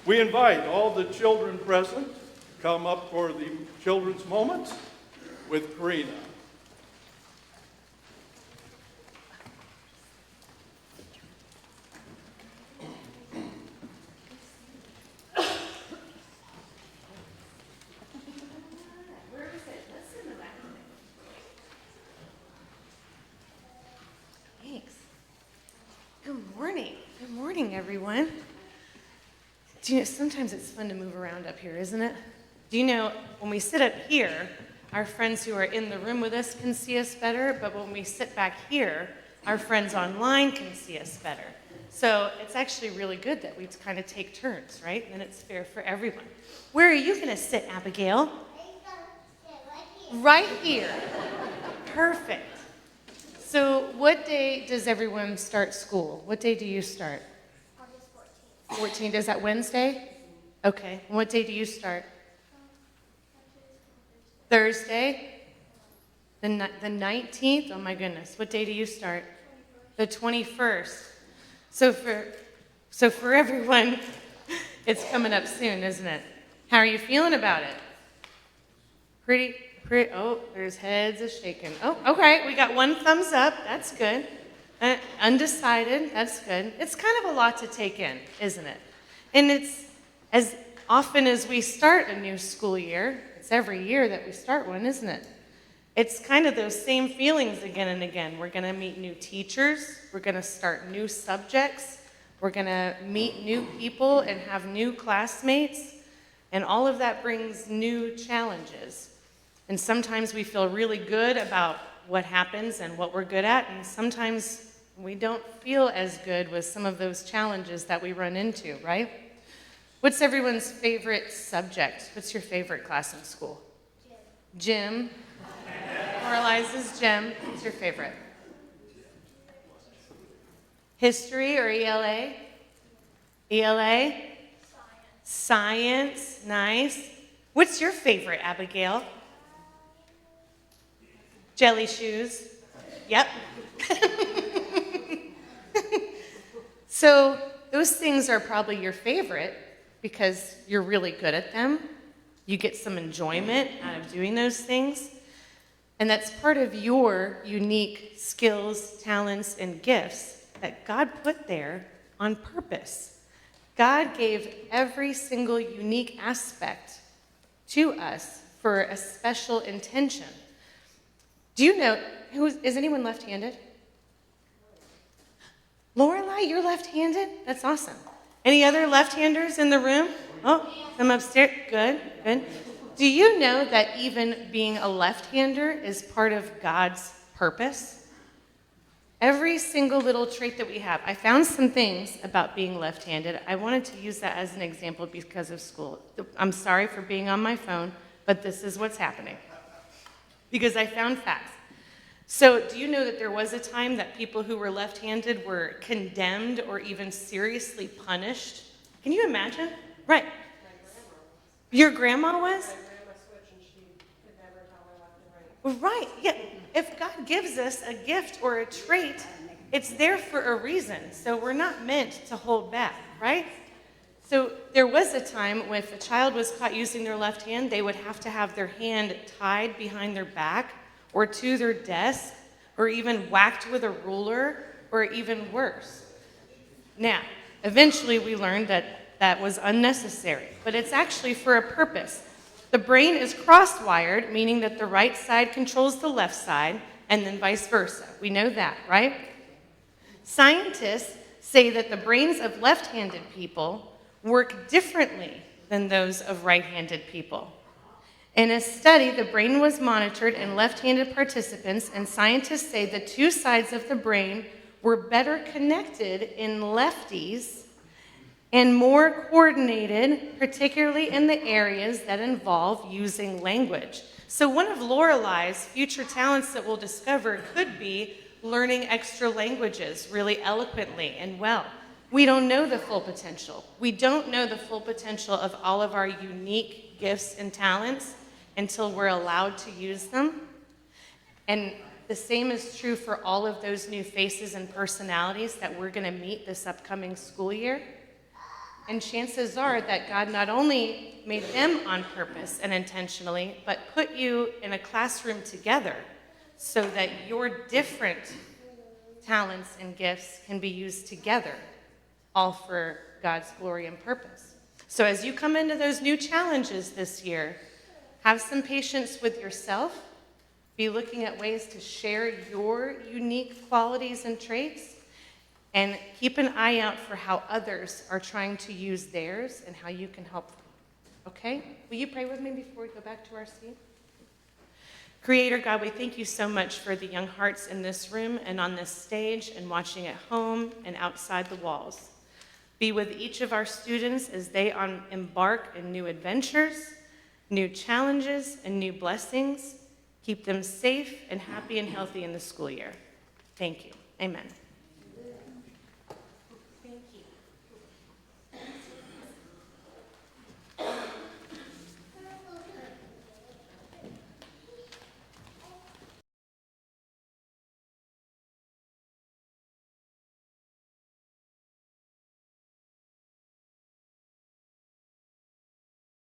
We invite all the children present to come up for the children's moments with Karina. Thanks. Good morning. Good morning, everyone. Do you know, sometimes it's fun to move around up here, isn't it? Do you know, when we sit up here, our friends who are in the room with us can see us better, but when we sit back here, our friends online can see us better. So it's actually really good that we kind of take turns, right? And it's fair for everyone. Where are you going to sit, Abigail? Right here. Perfect. So what day does everyone start school? What day do you start? August 14th. 14th, is that Wednesday? Okay. And what day do you start? Thursday? The 19th? Oh my goodness. What day do you start? The 21st. So for everyone, it's coming up soon, isn't it? How are you feeling about it? Pretty, oh, there's heads a shaking. Oh, okay, we got one thumbs up. That's good. Undecided. That's good. It's kind of a lot to take in, isn't it? And it's as often as we start a new school year, it's every year that we start one, isn't it? It's kind of those same feelings again and again. We're going to meet new teachers. We're going to start new subjects. We're going to meet new people and have new classmates. And all of that brings new challenges. And sometimes we feel really good about what happens and what we're good at, and sometimes we don't feel as good with some of those challenges that we run into, right? What's everyone's favorite subject? What's your favorite class in school? Gym. Moralizes gym. What's your favorite? History or ELA? ELA? Science. Nice. What's your favorite, Abigail? Jelly shoes. Yep. So those things are probably your favorite because you're really good at them. You get some enjoyment out of doing those things. And that's part of your unique skills, talents, and gifts that God put there on purpose. God gave every single unique aspect to us for a special intention. Do you know, is anyone left-handed? Lorelai, you're left-handed? That's awesome. Any other left-handers in the room? Oh, some upstairs. Good, good. Do you know that even being a left-hander is part of God's purpose? Every single little trait that we have. I found some things about being left-handed. I wanted to use that as an example because of school. I'm sorry for being on my phone, but this is what's happening. Because I found facts. So do you know that there was a time that people who were left-handed were condemned or even seriously punished? Can you imagine? Right. Your grandma was? My grandma switched and she could never tell me left and right. Right. Yeah. If God gives us a gift or a trait, it's there for a reason. So we're not meant to hold back, right? So there was a time when if a child was caught using their left hand, they would have to have their hand tied behind their back or to their desk or even whacked with a ruler or even worse. Now, eventually we learned that that was unnecessary, but it's actually for a purpose. The brain is cross-wired, meaning that the right side controls the left side and then vice versa. We know that, right? Scientists say that the brains of left-handed people work differently than those of right-handed people. In a study, the brain was monitored in left-handed participants, and scientists say the two sides of the brain were better connected in lefties and more coordinated, particularly in the areas that involve using language. So one of Lorelai's future talents that we'll discover could be learning extra languages really eloquently and well. We don't know the full potential. We don't know the full potential of all of our unique gifts and talents until we're allowed to use them. And the same is true for all of those new faces and personalities that we're going to meet this upcoming school year. And chances are that God not only made them on purpose and intentionally, but put you in a classroom together so that your different talents and gifts can be used together, all for God's glory and purpose. So as you come into those new challenges this year, have some patience with yourself. Be looking at ways to share your unique qualities and traits, and keep an eye out for how others are trying to use theirs and how you can help them. Okay? Will you pray with me before we go back to our seat? Creator God, we thank you so much for the young hearts in this room and on this stage and watching at home and outside the walls. Be with each of our students as they embark in new adventures, new challenges, and new blessings. Keep them safe and happy and healthy in the school year. Thank you. Amen.